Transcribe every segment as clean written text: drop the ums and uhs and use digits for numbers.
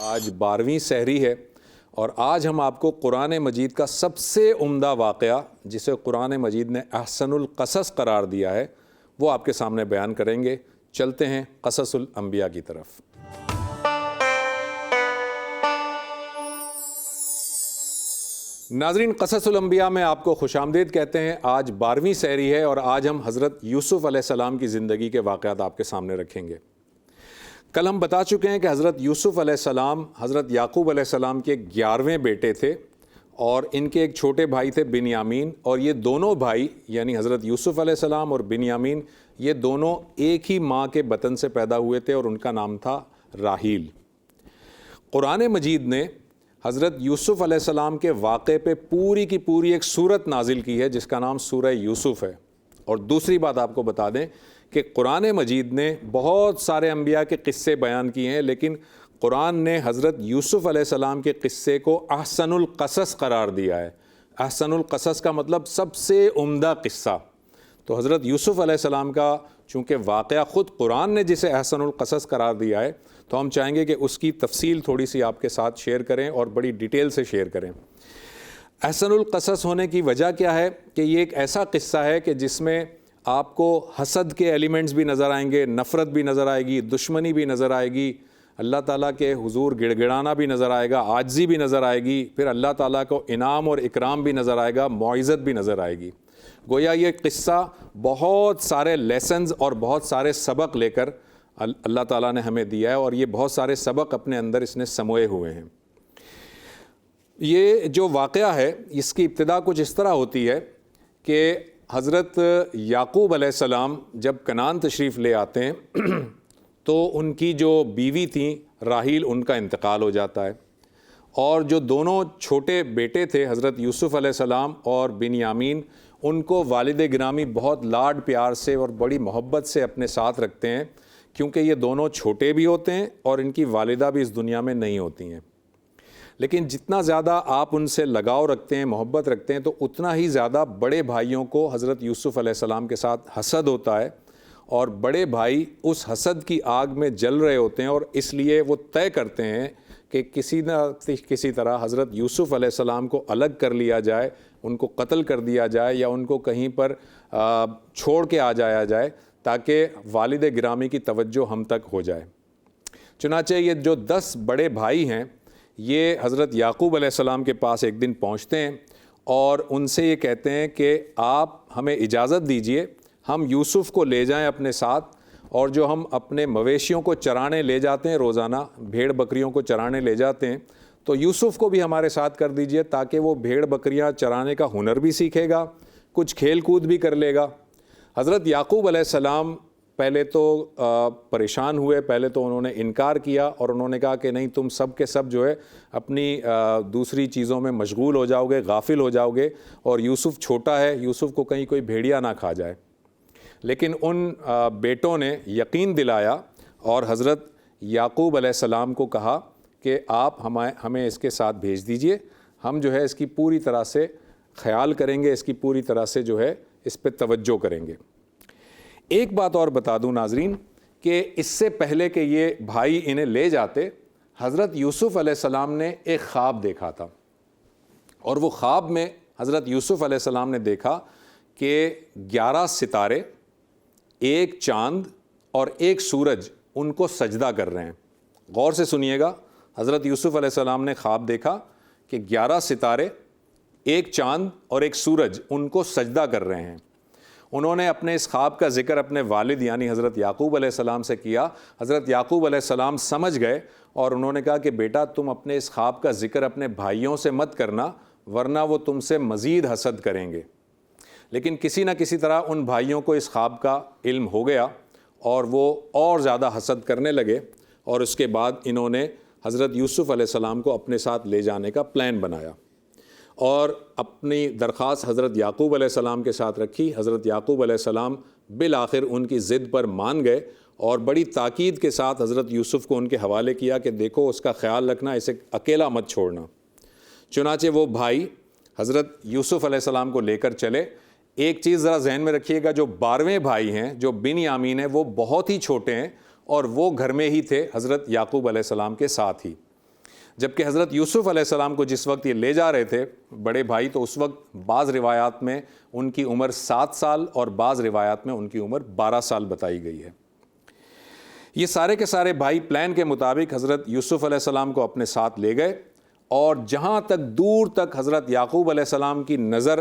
آج 12ویں سحری ہے اور آج ہم آپ کو قرآن مجید کا سب سے عمدہ واقعہ جسے قرآن مجید نے احسن القصص قرار دیا ہے وہ آپ کے سامنے بیان کریں گے۔ چلتے ہیں قصص الانبیاء کی طرف۔ ناظرین، قصص الانبیاء میں آپ کو خوش آمدید کہتے ہیں۔ آج 12ویں سحری ہے اور آج ہم حضرت یوسف علیہ السلام کی زندگی کے واقعات آپ کے سامنے رکھیں گے۔ کل ہم بتا چکے ہیں کہ حضرت یوسف علیہ السلام حضرت یعقوب علیہ السلام کے 11ویں بیٹے تھے اور ان کے ایک چھوٹے بھائی تھے بنیامین، اور یہ دونوں بھائی یعنی حضرت یوسف علیہ السلام اور بنیامین یہ دونوں ایک ہی ماں کے بطن سے پیدا ہوئے تھے اور ان کا نام تھا راحیل۔ قرآن مجید نے حضرت یوسف علیہ السلام کے واقعے پہ پوری کی پوری ایک سورت نازل کی ہے جس کا نام سورہ یوسف ہے۔ اور دوسری بات آپ کو بتا دیں کہ قرآن مجید نے بہت سارے انبیاء کے قصے بیان کیے ہیں، لیکن قرآن نے حضرت یوسف علیہ السلام کے قصے کو احسن القصص قرار دیا ہے۔ احسن القصص کا مطلب سب سے عمدہ قصہ۔ تو حضرت یوسف علیہ السلام کا چونکہ واقعہ خود قرآن نے جسے احسن القصص قرار دیا ہے، تو ہم چاہیں گے کہ اس کی تفصیل تھوڑی سی آپ کے ساتھ شیئر کریں اور بڑی ڈیٹیل سے شیئر کریں۔ احسن القصص ہونے کی وجہ کیا ہے کہ یہ ایک ایسا قصہ ہے کہ جس میں آپ کو حسد کے ایلیمنٹس بھی نظر آئیں گے، نفرت بھی نظر آئے گی، دشمنی بھی نظر آئے گی، اللہ تعالیٰ کے حضور گڑ گڑانا بھی نظر آئے گا، عاجزی بھی نظر آئے گی، پھر اللہ تعالیٰ کو انعام اور اکرام بھی نظر آئے گا، معزت بھی نظر آئے گی۔ گویا یہ قصہ بہت سارے لیسنز اور بہت سارے سبق لے کر اللہ تعالیٰ نے ہمیں دیا ہے، اور یہ بہت سارے سبق اپنے اندر اس نے سموئے ہوئے ہیں۔ یہ جو واقعہ ہے اس کی ابتدا کچھ اس طرح ہوتی ہے کہ حضرت یعقوب علیہ السلام جب کنعان تشریف لے آتے ہیں تو ان کی جو بیوی تھیں راحیل، ان کا انتقال ہو جاتا ہے، اور جو دونوں چھوٹے بیٹے تھے حضرت یوسف علیہ السلام اور بنیامین، ان کو والد گرامی بہت لاڈ پیار سے اور بڑی محبت سے اپنے ساتھ رکھتے ہیں، کیونکہ یہ دونوں چھوٹے بھی ہوتے ہیں اور ان کی والدہ بھی اس دنیا میں نہیں ہوتی ہیں۔ لیکن جتنا زیادہ آپ ان سے لگاؤ رکھتے ہیں، محبت رکھتے ہیں، تو اتنا ہی زیادہ بڑے بھائیوں کو حضرت یوسف علیہ السلام کے ساتھ حسد ہوتا ہے، اور بڑے بھائی اس حسد کی آگ میں جل رہے ہوتے ہیں، اور اس لیے وہ طے کرتے ہیں کہ کسی نہ کسی طرح حضرت یوسف علیہ السلام کو الگ کر لیا جائے، ان کو قتل کر دیا جائے یا ان کو کہیں پر چھوڑ کے آ جایا جائے تاکہ والد گرامی کی توجہ ہم تک ہو جائے۔ چنانچہ یہ جو 10 بڑے بھائی ہیں یہ حضرت یعقوب علیہ السلام کے پاس ایک دن پہنچتے ہیں اور ان سے یہ کہتے ہیں کہ آپ ہمیں اجازت دیجئے ہم یوسف کو لے جائیں اپنے ساتھ، اور جو ہم اپنے مویشیوں کو چرانے لے جاتے ہیں، روزانہ بھیڑ بکریوں کو چرانے لے جاتے ہیں، تو یوسف کو بھی ہمارے ساتھ کر دیجئے تاکہ وہ بھیڑ بکریاں چرانے کا ہنر بھی سیکھے گا، کچھ کھیل کود بھی کر لے گا۔ حضرت یعقوب علیہ السلام پہلے تو پریشان ہوئے، پہلے تو انہوں نے انکار کیا اور انہوں نے کہا کہ نہیں، تم سب کے سب جو ہے اپنی دوسری چیزوں میں مشغول ہو جاؤ گے، غافل ہو جاؤ گے، اور یوسف چھوٹا ہے، یوسف کو کہیں کوئی بھیڑیا نہ کھا جائے۔ لیکن ان بیٹوں نے یقین دلایا اور حضرت یعقوب علیہ السلام کو کہا کہ آپ ہمیں اس کے ساتھ بھیج دیجئے، ہم جو ہے اس کی پوری طرح سے خیال کریں گے، اس کی پوری طرح سے جو ہے اس پہ توجہ کریں گے۔ ایک بات اور بتا دوں ناظرین کہ اس سے پہلے کہ یہ بھائی انہیں لے جاتے، حضرت یوسف علیہ السلام نے ایک خواب دیکھا تھا، اور وہ خواب میں حضرت یوسف علیہ السلام نے دیکھا کہ 11 ستارے، ایک چاند اور ایک سورج ان کو سجدہ کر رہے ہیں۔ غور سے سنیے گا، حضرت یوسف علیہ السلام نے خواب دیکھا کہ 11 ستارے، ایک چاند اور ایک سورج ان کو سجدہ کر رہے ہیں۔ انہوں نے اپنے اس خواب کا ذکر اپنے والد یعنی حضرت یعقوب علیہ السلام سے کیا۔ حضرت یعقوب علیہ السلام سمجھ گئے اور انہوں نے کہا کہ بیٹا تم اپنے اس خواب کا ذکر اپنے بھائیوں سے مت کرنا، ورنہ وہ تم سے مزید حسد کریں گے۔ لیکن کسی نہ کسی طرح ان بھائیوں کو اس خواب کا علم ہو گیا اور وہ اور زیادہ حسد کرنے لگے، اور اس کے بعد انہوں نے حضرت یوسف علیہ السلام کو اپنے ساتھ لے جانے کا پلان بنایا اور اپنی درخواست حضرت یعقوب علیہ السلام کے ساتھ رکھی۔ حضرت یعقوب علیہ السلام بالآخر ان کی ضد پر مان گئے اور بڑی تاکید کے ساتھ حضرت یوسف کو ان کے حوالے کیا کہ دیکھو اس کا خیال رکھنا، اسے اکیلا مت چھوڑنا۔ چنانچہ وہ بھائی حضرت یوسف علیہ السلام کو لے کر چلے۔ ایک چیز ذرا ذہن میں رکھیے گا، جو 12ویں بھائی ہیں جو بنیامین ہیں وہ بہت ہی چھوٹے ہیں، اور وہ گھر میں ہی تھے حضرت یعقوب علیہ السلام کے ساتھ ہی۔ جبکہ حضرت یوسف علیہ السلام کو جس وقت یہ لے جا رہے تھے بڑے بھائی، تو اس وقت بعض روایات میں ان کی عمر 7 سال اور بعض روایات میں ان کی عمر 12 سال بتائی گئی ہے۔ یہ سارے کے سارے بھائی پلان کے مطابق حضرت یوسف علیہ السلام کو اپنے ساتھ لے گئے، اور جہاں تک دور تک حضرت یعقوب علیہ السلام کی نظر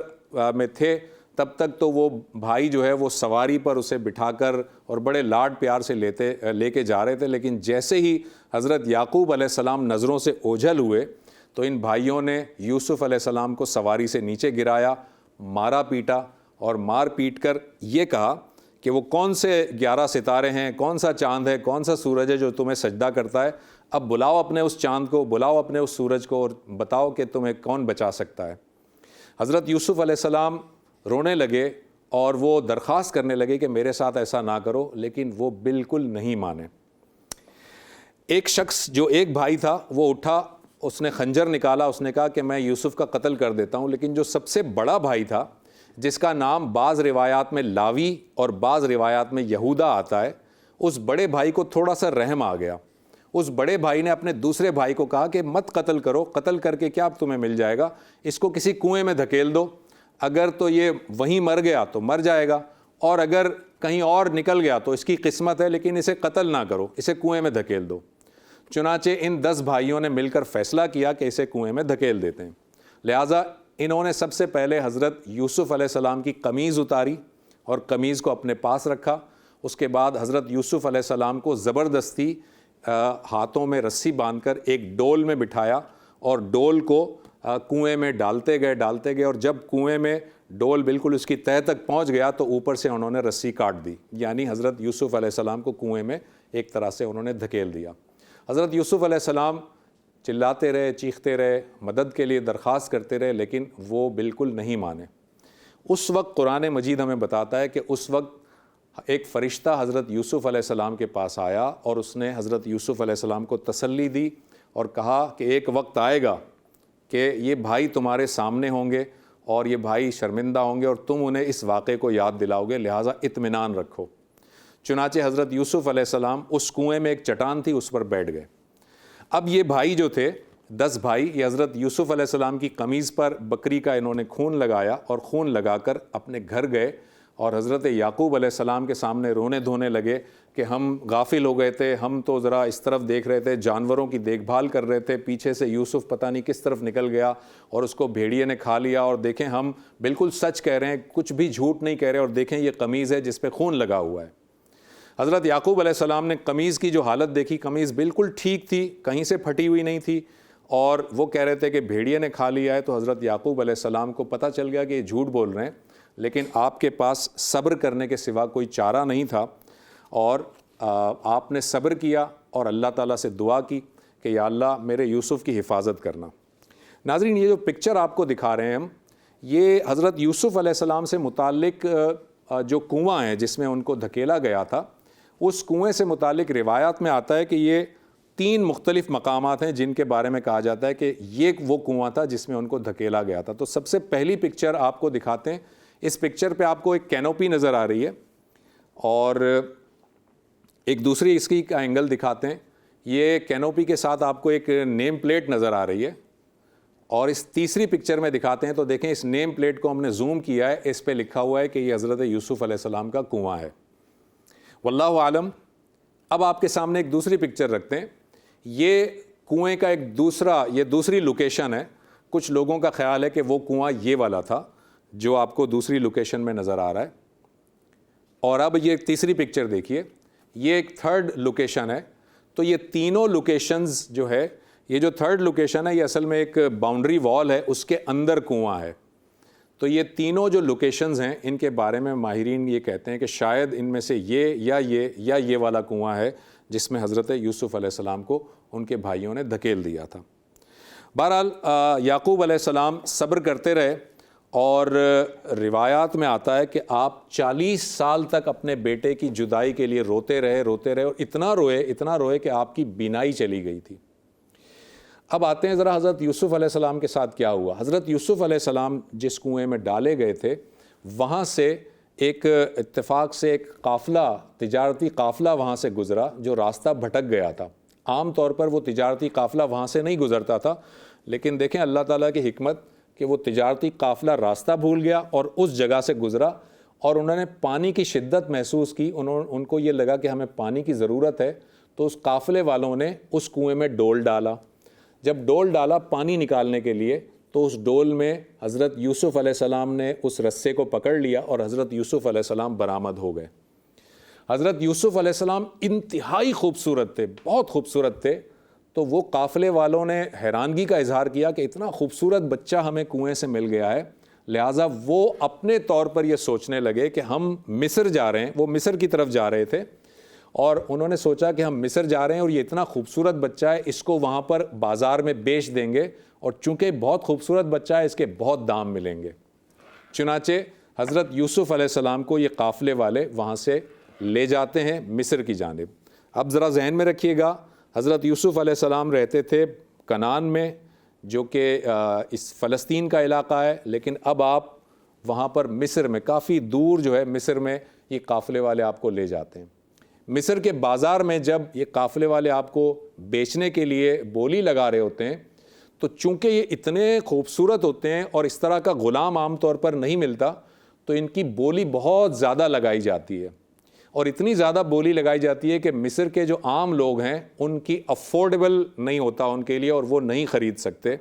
میں تھے تب تک تو وہ بھائی جو ہے وہ سواری پر اسے بٹھا کر اور بڑے لاڈ پیار سے لے کے جا رہے تھے، لیکن جیسے ہی حضرت یعقوب علیہ السلام نظروں سے اوجھل ہوئے تو ان بھائیوں نے یوسف علیہ السلام کو سواری سے نیچے گرایا، مارا پیٹا، اور مار پیٹ کر یہ کہا کہ وہ کون سے 11 ستارے ہیں، کون سا چاند ہے، کون سا سورج ہے جو تمہیں سجدہ کرتا ہے، اب بلاؤ اپنے اس چاند کو، بلاؤ اپنے اس سورج کو، اور بتاؤ کہ تمہیں کون بچا سکتا ہے۔ حضرت یوسف علیہ السلام رونے لگے اور وہ درخواست کرنے لگے کہ میرے ساتھ ایسا نہ کرو، لیکن وہ بالکل نہیں مانے۔ ایک شخص جو ایک بھائی تھا وہ اٹھا، اس نے خنجر نکالا، اس نے کہا کہ میں یوسف کا قتل کر دیتا ہوں، لیکن جو سب سے بڑا بھائی تھا جس کا نام بعض روایات میں لاوی اور بعض روایات میں یہودا آتا ہے، اس بڑے بھائی کو تھوڑا سا رحم آ گیا۔ اس بڑے بھائی نے اپنے دوسرے بھائی کو کہا کہ مت قتل کرو، قتل کر کے کیا تمہیں مل جائے گا، اس کو کسی کنویں میں دھکیل دو، اگر تو یہ وہیں مر گیا تو مر جائے گا، اور اگر کہیں اور نکل گیا تو اس کی قسمت ہے، لیکن اسے قتل نہ کرو، اسے کنویں میں دھکیل دو۔ چنانچہ ان 10 بھائیوں نے مل کر فیصلہ کیا کہ اسے کنویں میں دھکیل دیتے ہیں۔ لہٰذا انہوں نے سب سے پہلے حضرت یوسف علیہ السلام کی قمیض اتاری اور قمیض کو اپنے پاس رکھا۔ اس کے بعد حضرت یوسف علیہ السلام کو زبردستی ہاتھوں میں رسی باندھ کر ایک ڈول میں بٹھایا، اور ڈول کو کنویں میں ڈالتے گئے، اور جب کنویں میں ڈول بالکل اس کی تہہ تک پہنچ گیا تو اوپر سے انہوں نے رسی کاٹ دی، یعنی حضرت یوسف علیہ السلام کو کنویں میں ایک طرح سے انہوں نے دھکیل دیا۔ حضرت یوسف علیہ السلام چلاتے رہے، چیختے رہے، مدد کے لیے درخواست کرتے رہے، لیکن وہ بالکل نہیں مانے۔ اس وقت قرآن مجید ہمیں بتاتا ہے کہ اس وقت ایک فرشتہ حضرت یوسف علیہ السلام کے پاس آیا، اور اس نے حضرت یوسف علیہ السلام کو تسلی دی اور کہا کہ ایک وقت آئے گا کہ یہ بھائی تمہارے سامنے ہوں گے اور یہ بھائی شرمندہ ہوں گے، اور تم انہیں اس واقعے کو یاد دلاؤ گے، لہٰذا اطمینان رکھو۔ چنانچہ حضرت یوسف علیہ السلام اس کنویں میں ایک چٹان تھی، اس پر بیٹھ گئے۔ اب یہ بھائی جو تھے 10 بھائی، یہ حضرت یوسف علیہ السلام کی قمیض پر بکری کا انہوں نے خون لگایا، اور خون لگا کر اپنے گھر گئے اور حضرت یعقوب علیہ السلام کے سامنے رونے دھونے لگے کہ ہم غافل ہو گئے تھے، ہم تو ذرا اس طرف دیکھ رہے تھے، جانوروں کی دیکھ بھال کر رہے تھے، پیچھے سے یوسف پتہ نہیں کس طرف نکل گیا اور اس کو بھیڑیے نے کھا لیا، اور دیکھیں ہم بالکل سچ کہہ رہے ہیں، کچھ بھی جھوٹ نہیں کہہ رہے، اور دیکھیں یہ قمیض ہے جس پہ خون لگا ہوا ہے۔ حضرت یعقوب علیہ السلام نے قمیض کی جو حالت دیکھی، قمیض بالکل ٹھیک تھی، کہیں سے پھٹی ہوئی نہیں تھی، اور وہ کہہ رہے تھے کہ بھیڑیے نے کھا لیا ہے، تو حضرت یعقوب علیہ السلام کو پتہ چل گیا کہ یہ جھوٹ بول رہے ہیں، لیکن آپ کے پاس صبر کرنے کے سوا کوئی چارہ نہیں تھا، اور آپ نے صبر کیا اور اللہ تعالیٰ سے دعا کی کہ یا اللہ میرے یوسف کی حفاظت کرنا۔ ناظرین، یہ جو پکچر آپ کو دکھا رہے ہیں ہم، یہ حضرت یوسف علیہ السلام سے متعلق جو کنواں ہے جس میں ان کو دھکیلا گیا تھا، اس کنویں سے متعلق روایات میں آتا ہے کہ یہ 3 مختلف مقامات ہیں جن کے بارے میں کہا جاتا ہے کہ یہ وہ کنواں تھا جس میں ان کو دھکیلا گیا تھا۔ تو سب سے پہلی پکچر آپ کو دکھاتے ہیں۔ اس پکچر پہ آپ کو ایک کینوپی نظر آ رہی ہے، اور ایک دوسری اس کی اینگل دکھاتے ہیں، یہ کینوپی کے ساتھ آپ کو ایک نیم پلیٹ نظر آ رہی ہے، اور اس تیسری پکچر میں دکھاتے ہیں تو دیکھیں اس نیم پلیٹ کو ہم نے زوم کیا ہے، اس پہ لکھا ہوا ہے کہ یہ حضرت یوسف علیہ السلام کا کنواں ہے۔ واللہ عالم۔ اب آپ کے سامنے ایک دوسری پکچر رکھتے ہیں، یہ کنویں کا ایک دوسری لوکیشن ہے۔ کچھ لوگوں کا خیال ہے کہ وہ کنواں یہ والا تھا جو آپ کو دوسری لوکیشن میں نظر آ رہا ہے، اور اب یہ تیسری پکچر دیکھیے، یہ ایک 3rd لوکیشن ہے۔ تو یہ تینوں لوکیشنز جو ہے، یہ جو 3rd لوکیشن ہے یہ اصل میں ایک باؤنڈری وال ہے، اس کے اندر کنواں ہے۔ تو یہ تینوں جو لوکیشنز ہیں ان کے بارے میں ماہرین یہ کہتے ہیں کہ شاید ان میں سے یہ والا کنواں ہے جس میں حضرت یوسف علیہ السلام کو ان کے بھائیوں نے دھکیل دیا تھا۔ بہرحال یعقوب علیہ السلام صبر کرتے رہے، اور روایات میں آتا ہے کہ آپ 40 سال تک اپنے بیٹے کی جدائی کے لیے روتے رہے، اور اتنا روئے کہ آپ کی بینائی چلی گئی تھی۔ اب آتے ہیں ذرا حضرت یوسف علیہ السلام کے ساتھ کیا ہوا۔ حضرت یوسف علیہ السلام جس کنویں میں ڈالے گئے تھے، وہاں سے ایک اتفاق سے ایک قافلہ، تجارتی قافلہ وہاں سے گزرا جو راستہ بھٹک گیا تھا۔ عام طور پر وہ تجارتی قافلہ وہاں سے نہیں گزرتا تھا، لیکن دیکھیں اللہ تعالیٰ کی حکمت کہ وہ تجارتی قافلہ راستہ بھول گیا اور اس جگہ سے گزرا، اور انہوں نے پانی کی شدت محسوس کی، ان کو یہ لگا کہ ہمیں پانی کی ضرورت ہے، تو اس قافلے والوں نے اس کنویں میں ڈول ڈالا۔ جب ڈول ڈالا پانی نکالنے کے لیے، تو اس ڈول میں حضرت یوسف علیہ السلام نے اس رسے کو پکڑ لیا اور حضرت یوسف علیہ السلام برآمد ہو گئے۔ حضرت یوسف علیہ السلام انتہائی خوبصورت تھے، بہت خوبصورت تھے، تو وہ قافلے والوں نے حیرانگی کا اظہار کیا کہ اتنا خوبصورت بچہ ہمیں کنویں سے مل گیا ہے، لہٰذا وہ اپنے طور پر یہ سوچنے لگے کہ ہم مصر جا رہے ہیں، وہ مصر کی طرف جا رہے تھے، اور انہوں نے سوچا کہ ہم مصر جا رہے ہیں اور یہ اتنا خوبصورت بچہ ہے، اس کو وہاں پر بازار میں بیچ دیں گے، اور چونکہ بہت خوبصورت بچہ ہے اس کے بہت دام ملیں گے۔ چنانچہ حضرت یوسف علیہ السلام کو یہ قافلے والے وہاں سے لے جاتے ہیں مصر کی جانب۔ اب ذرا ذہن میں رکھیے گا، حضرت یوسف علیہ السلام رہتے تھے کنعان میں، جو کہ اس فلسطین کا علاقہ ہے، لیکن اب آپ وہاں پر مصر میں کافی دور جو ہے مصر میں یہ قافلے والے آپ کو لے جاتے ہیں۔ مصر کے بازار میں جب یہ قافلے والے آپ کو بیچنے کے لیے بولی لگا رہے ہوتے ہیں، تو چونکہ یہ اتنے خوبصورت ہوتے ہیں اور اس طرح کا غلام عام طور پر نہیں ملتا، تو ان کی بولی بہت زیادہ لگائی جاتی ہے، اور اتنی زیادہ بولی لگائی جاتی ہے کہ مصر کے جو عام لوگ ہیں ان کی افورڈیبل نہیں ہوتا ان کے لیے، اور وہ نہیں خرید سکتے۔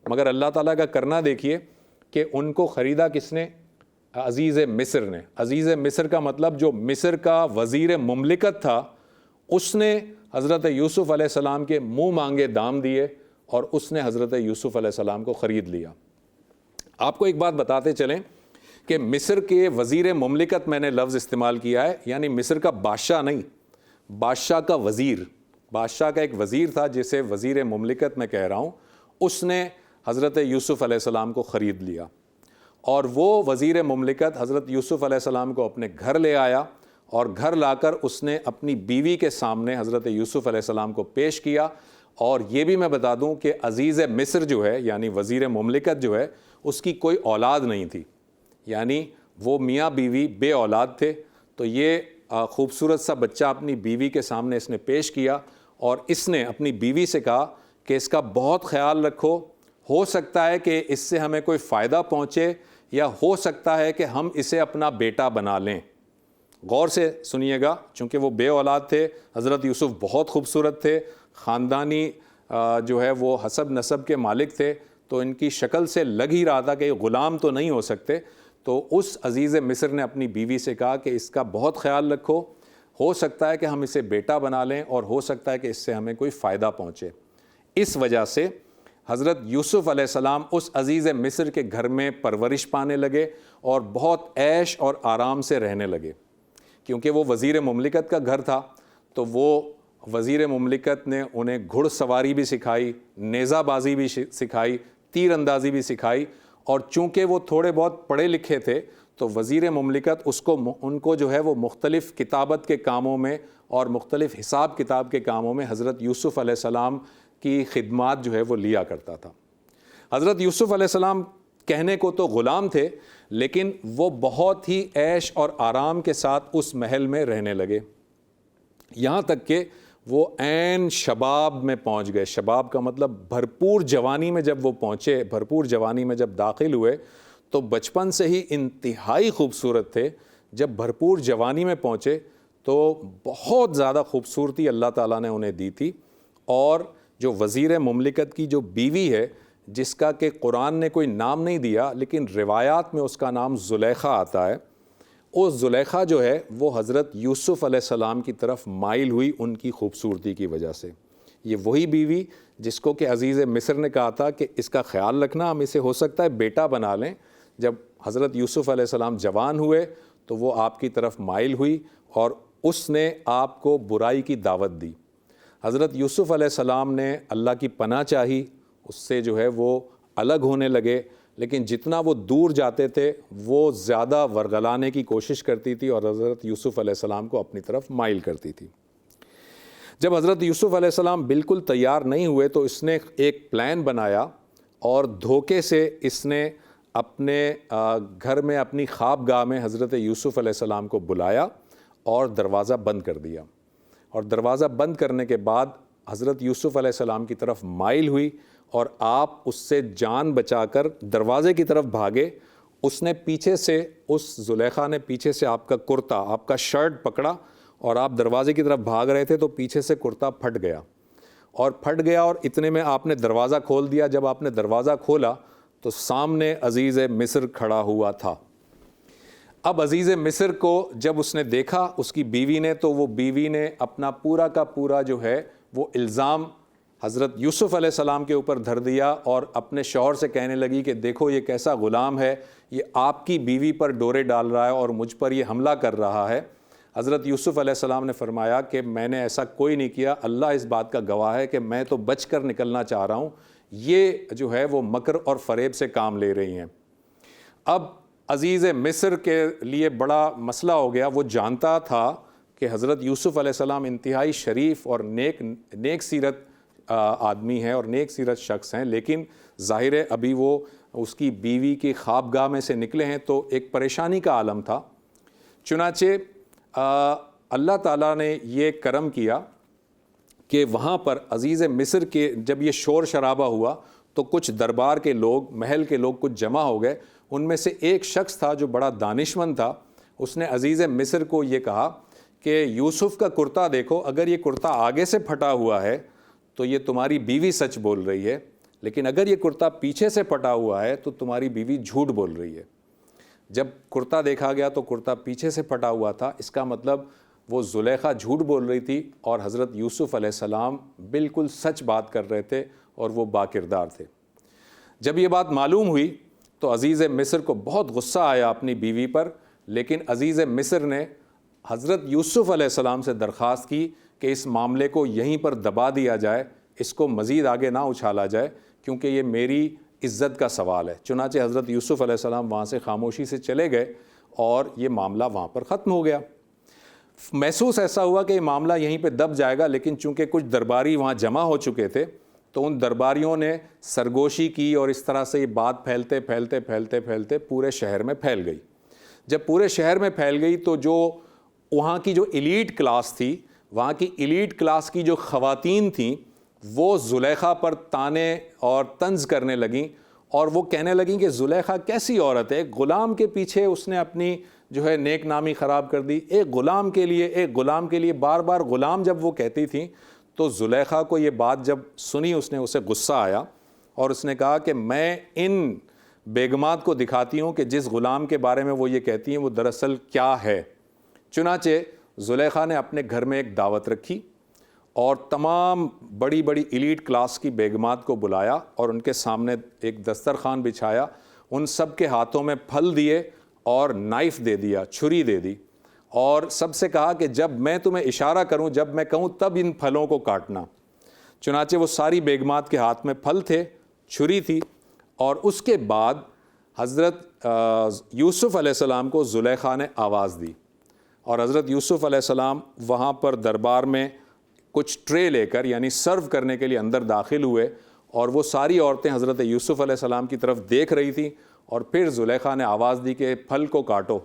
مگر اللہ تعالیٰ کا کرنا دیکھیے کہ ان کو خریدا کس نے؟ عزیز مصر نے۔ عزیز مصر کا مطلب جو مصر کا وزیر مملکت تھا، اس نے حضرت یوسف علیہ السلام کے منہ مانگے دام دیے اور اس نے حضرت یوسف علیہ السلام کو خرید لیا۔ آپ کو ایک بات بتاتے چلیں کہ مصر کے وزیر مملکت میں نے لفظ استعمال کیا ہے، یعنی مصر کا بادشاہ نہیں، بادشاہ کا وزیر۔ بادشاہ کا ایک وزیر تھا جسے وزیر مملکت میں کہہ رہا ہوں، اس نے حضرت یوسف علیہ السلام کو خرید لیا، اور وہ وزیر مملکت حضرت یوسف علیہ السلام کو اپنے گھر لے آیا، اور گھر لا کر اس نے اپنی بیوی کے سامنے حضرت یوسف علیہ السلام کو پیش کیا۔ اور یہ بھی میں بتا دوں کہ عزیز مصر جو ہے، یعنی وزیر مملکت جو ہے، اس کی کوئی اولاد نہیں تھی، یعنی وہ میاں بیوی بے اولاد تھے۔ تو یہ خوبصورت سا بچہ اپنی بیوی کے سامنے اس نے پیش کیا، اور اس نے اپنی بیوی سے کہا کہ اس کا بہت خیال رکھو، ہو سکتا ہے کہ اس سے ہمیں کوئی فائدہ پہنچے، یا ہو سکتا ہے کہ ہم اسے اپنا بیٹا بنا لیں۔ غور سے سنیے گا، چونکہ وہ بے اولاد تھے، حضرت یوسف بہت خوبصورت تھے، خاندانی جو ہے وہ حسب نسب کے مالک تھے، تو ان کی شکل سے لگ ہی رہا تھا کہ یہ غلام تو نہیں ہو سکتے۔ تو اس عزیز مصر نے اپنی بیوی سے کہا کہ اس کا بہت خیال رکھو، ہو سکتا ہے کہ ہم اسے بیٹا بنا لیں، اور ہو سکتا ہے کہ اس سے ہمیں کوئی فائدہ پہنچے۔ اس وجہ سے حضرت یوسف علیہ السلام اس عزیز مصر کے گھر میں پرورش پانے لگے، اور بہت عیش اور آرام سے رہنے لگے، کیونکہ وہ وزیر مملکت کا گھر تھا۔ تو وہ وزیر مملکت نے انہیں گھڑ سواری بھی سکھائی، نیزہ بازی بھی سکھائی، تیر اندازی بھی سکھائی، اور چونکہ وہ تھوڑے بہت پڑھے لکھے تھے، تو وزیر مملکت ان کو جو ہے وہ مختلف کتابت کے کاموں میں اور مختلف حساب کتاب کے کاموں میں حضرت یوسف علیہ السلام کی خدمات جو ہے وہ لیا کرتا تھا۔ حضرت یوسف علیہ السلام کہنے کو تو غلام تھے، لیکن وہ بہت ہی عیش اور آرام کے ساتھ اس محل میں رہنے لگے، یہاں تک کہ وہ عین شباب میں پہنچ گئے۔ شباب کا مطلب بھرپور جوانی میں جب وہ پہنچے، بھرپور جوانی میں جب داخل ہوئے، تو بچپن سے ہی انتہائی خوبصورت تھے۔ جب بھرپور جوانی میں پہنچے تو بہت زیادہ خوبصورتی اللہ تعالیٰ نے انہیں دی تھی، اور جو وزیر مملکت کی جو بیوی ہے، جس کا کہ قرآن نے کوئی نام نہیں دیا لیکن روایات میں اس کا نام زلیخا آتا ہے، وہ زلیخا جو ہے وہ حضرت یوسف علیہ السلام کی طرف مائل ہوئی ان کی خوبصورتی کی وجہ سے۔ یہ وہی بیوی جس کو کہ عزیز مصر نے کہا تھا کہ اس کا خیال رکھنا، ہم اسے ہو سکتا ہے بیٹا بنا لیں۔ جب حضرت یوسف علیہ السلام جوان ہوئے تو وہ آپ کی طرف مائل ہوئی، اور اس نے آپ کو برائی کی دعوت دی۔ حضرت یوسف علیہ السلام نے اللہ کی پناہ چاہی، اس سے جو ہے وہ الگ ہونے لگے، لیکن جتنا وہ دور جاتے تھے وہ زیادہ ورغلانے کی کوشش کرتی تھی اور حضرت یوسف علیہ السلام کو اپنی طرف مائل کرتی تھی۔ جب حضرت یوسف علیہ السلام بالکل تیار نہیں ہوئے تو اس نے ایک پلان بنایا، اور دھوکے سے اس نے اپنے گھر میں اپنی خواب گاہ میں حضرت یوسف علیہ السلام کو بلایا اور دروازہ بند کر دیا، اور دروازہ بند کرنے کے بعد حضرت یوسف علیہ السلام کی طرف مائل ہوئی اور آپ اس سے جان بچا کر دروازے کی طرف بھاگے. اس نے پیچھے سے، اس زلیخا نے پیچھے سے آپ کا کرتا، آپ کا شرٹ پکڑا اور آپ دروازے کی طرف بھاگ رہے تھے تو پیچھے سے کرتا پھٹ گیا اور اتنے میں آپ نے دروازہ کھول دیا. جب آپ نے دروازہ کھولا تو سامنے عزیز مصر کھڑا ہوا تھا. اب عزیز مصر کو جب اس نے دیکھا اس کی بیوی نے، تو وہ بیوی نے اپنا پورا کا پورا جو ہے وہ الزام حضرت یوسف علیہ السلام کے اوپر دھر دیا اور اپنے شوہر سے کہنے لگی کہ دیکھو یہ کیسا غلام ہے، یہ آپ کی بیوی پر ڈورے ڈال رہا ہے اور مجھ پر یہ حملہ کر رہا ہے. حضرت یوسف علیہ السلام نے فرمایا کہ میں نے ایسا کوئی نہیں کیا، اللہ اس بات کا گواہ ہے کہ میں تو بچ کر نکلنا چاہ رہا ہوں، یہ جو ہے وہ مکر اور فریب سے کام لے رہی ہیں. اب عزیز مصر کے لیے بڑا مسئلہ ہو گیا. وہ جانتا تھا کہ حضرت یوسف علیہ السلام انتہائی شریف اور نیک سیرت آدمی ہیں اور نیک سیرت شخص ہیں، لیکن ظاہر ہے ابھی وہ اس کی بیوی کی خوابگاہ میں سے نکلے ہیں تو ایک پریشانی کا عالم تھا. چنانچہ اللہ تعالیٰ نے یہ کرم کیا کہ وہاں پر عزیز مصر کے جب یہ شور شرابہ ہوا تو کچھ دربار کے لوگ، محل کے لوگ کچھ جمع ہو گئے. ان میں سے ایک شخص تھا جو بڑا دانشمند تھا. اس نے عزیز مصر کو یہ کہا کہ یوسف کا کرتا دیکھو، اگر یہ کرتا آگے سے پھٹا ہوا ہے تو یہ تمہاری بیوی سچ بول رہی ہے، لیکن اگر یہ کرتا پیچھے سے پھٹا ہوا ہے تو تمہاری بیوی جھوٹ بول رہی ہے. جب کرتا دیکھا گیا تو کرتا پیچھے سے پھٹا ہوا تھا. اس کا مطلب وہ زلیخا جھوٹ بول رہی تھی اور حضرت یوسف علیہ السلام بالکل سچ بات کر رہے تھے اور وہ باکردار تھے. جب یہ بات معلوم ہوئی تو عزیز مصر کو بہت غصہ آیا اپنی بیوی پر، لیکن عزیز مصر نے حضرت یوسف علیہ السلام سے درخواست کی کہ اس معاملے کو یہیں پر دبا دیا جائے، اس کو مزید آگے نہ اچھالا جائے کیونکہ یہ میری عزت کا سوال ہے. چنانچہ حضرت یوسف علیہ السلام وہاں سے خاموشی سے چلے گئے اور یہ معاملہ وہاں پر ختم ہو گیا. محسوس ایسا ہوا کہ یہ معاملہ یہیں پہ دب جائے گا، لیکن چونکہ کچھ درباری وہاں جمع ہو چکے تھے تو ان درباریوں نے سرگوشی کی اور اس طرح سے یہ بات پھیلتے پورے شہر میں پھیل گئی. جب پورے شہر میں پھیل گئی تو جو وہاں کی جو ایلیٹ کلاس تھی، وہاں کی ایلیٹ کلاس کی جو خواتین تھیں، وہ زلیخا پر تانے اور طنز کرنے لگیں اور وہ کہنے لگیں کہ زلیخا کیسی عورت ہے، ایک غلام کے پیچھے اس نے اپنی جو ہے نیک نامی خراب کر دی. ایک غلام کے لیے بار بار غلام جب وہ کہتی تھیں تو زلیخا کو یہ بات جب سنی اسے غصہ آیا اور اس نے کہا کہ میں ان بیگمات کو دکھاتی ہوں کہ جس غلام کے بارے میں وہ یہ کہتی ہیں وہ دراصل کیا ہے. چنانچہ زلیخا نے اپنے گھر میں ایک دعوت رکھی اور تمام بڑی بڑی ایلیٹ کلاس کی بیگمات کو بلایا اور ان کے سامنے ایک دسترخوان بچھایا. ان سب کے ہاتھوں میں پھل دیے اور نائف دے دیا، چھری دے دی اور سب سے کہا کہ جب میں تمہیں اشارہ کروں، جب میں کہوں تب ان پھلوں کو کاٹنا. چنانچہ وہ ساری بیگمات کے ہاتھ میں پھل تھے، چھری تھی اور اس کے بعد حضرت یوسف علیہ السلام کو زلیخا نے آواز دی اور حضرت یوسف علیہ السلام وہاں پر دربار میں کچھ ٹرے لے کر یعنی سرو کرنے کے لیے اندر داخل ہوئے اور وہ ساری عورتیں حضرت یوسف علیہ السلام کی طرف دیکھ رہی تھیں اور پھر زلیخا نے آواز دی کہ پھل کو کاٹو.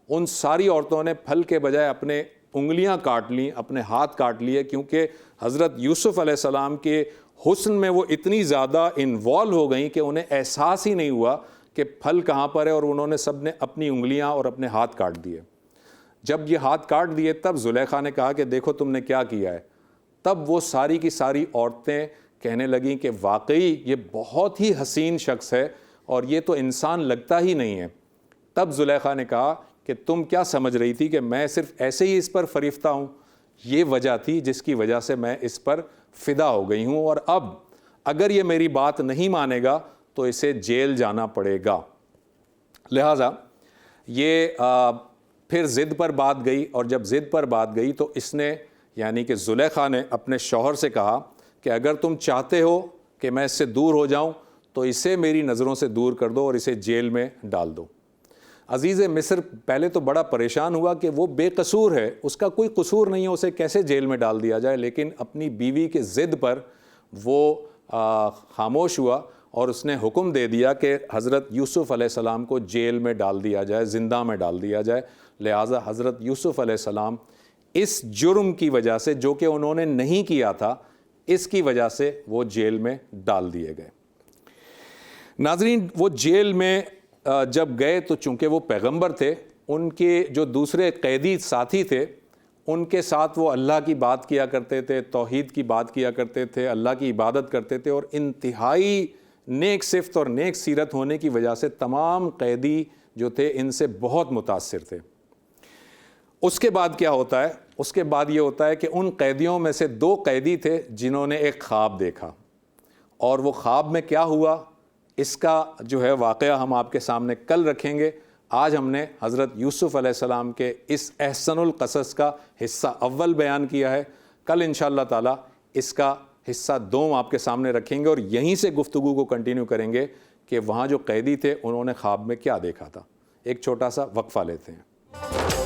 ان ساری عورتوں نے پھل کے بجائے اپنے انگلیاں کاٹ لیں، اپنے ہاتھ کاٹ لیے، کیونکہ حضرت یوسف علیہ السلام کے حسن میں وہ اتنی زیادہ انوالو ہو گئیں کہ انہیں احساس ہی نہیں ہوا کہ پھل کہاں پر ہے اور انہوں نے سب نے اپنی انگلیاں اور اپنے ہاتھ کاٹ دیے. جب یہ ہاتھ کاٹ دیے تب زلیخا نے کہا کہ دیکھو تم نے کیا کیا ہے. تب وہ ساری کی ساری عورتیں کہنے لگیں کہ واقعی یہ بہت ہی حسین شخص ہے اور یہ تو انسان لگتا ہی نہیں ہے. تب زلیخا نے کہا کہ تم کیا سمجھ رہی تھی کہ میں صرف ایسے ہی اس پر فریفتہ ہوں؟ یہ وجہ تھی جس کی وجہ سے میں اس پر فدا ہو گئی ہوں اور اب اگر یہ میری بات نہیں مانے گا تو اسے جیل جانا پڑے گا. لہٰذا یہ پھر ضد پر بات گئی اور جب ضد پر بات گئی تو اس نے یعنی کہ زلیخا نے اپنے شوہر سے کہا کہ اگر تم چاہتے ہو کہ میں اس سے دور ہو جاؤں تو اسے میری نظروں سے دور کر دو اور اسے جیل میں ڈال دو. عزیز مصر پہلے تو بڑا پریشان ہوا کہ وہ بے قصور ہے، اس کا کوئی قصور نہیں ہے، اسے کیسے جیل میں ڈال دیا جائے، لیکن اپنی بیوی کے ضد پر وہ خاموش ہوا اور اس نے حکم دے دیا کہ حضرت یوسف علیہ السلام کو جیل میں ڈال دیا جائے، زندہ میں ڈال دیا جائے. لہٰذا حضرت یوسف علیہ السلام اس جرم کی وجہ سے جو کہ انہوں نے نہیں کیا تھا، اس کی وجہ سے وہ جیل میں ڈال دیے گئے۔ ناظرین، وہ جیل میں جب گئے تو چونکہ وہ پیغمبر تھے، ان کے جو دوسرے قیدی ساتھی تھے ان کے ساتھ وہ اللہ کی بات کیا کرتے تھے، توحید کی بات کیا کرتے تھے، اللہ کی عبادت کرتے تھے، اور انتہائی نیک صفت اور نیک سیرت ہونے کی وجہ سے تمام قیدی جو تھے ان سے بہت متاثر تھے۔ اس کے بعد کیا ہوتا ہے؟ اس کے بعد یہ ہوتا ہے کہ ان قیدیوں میں سے 2 قیدی تھے جنہوں نے ایک خواب دیکھا، اور وہ خواب میں کیا ہوا اس کا جو ہے واقعہ ہم آپ کے سامنے کل رکھیں گے۔ آج ہم نے حضرت یوسف علیہ السلام کے اس احسن القصص کا حصہ اول بیان کیا ہے۔ کل انشاءاللہ تعالی اس کا حصہ 2 آپ کے سامنے رکھیں گے، اور یہیں سے گفتگو کو کنٹینیو کریں گے کہ وہاں جو قیدی تھے انہوں نے خواب میں کیا دیکھا تھا۔ ایک چھوٹا سا وقفہ لیتے ہیں۔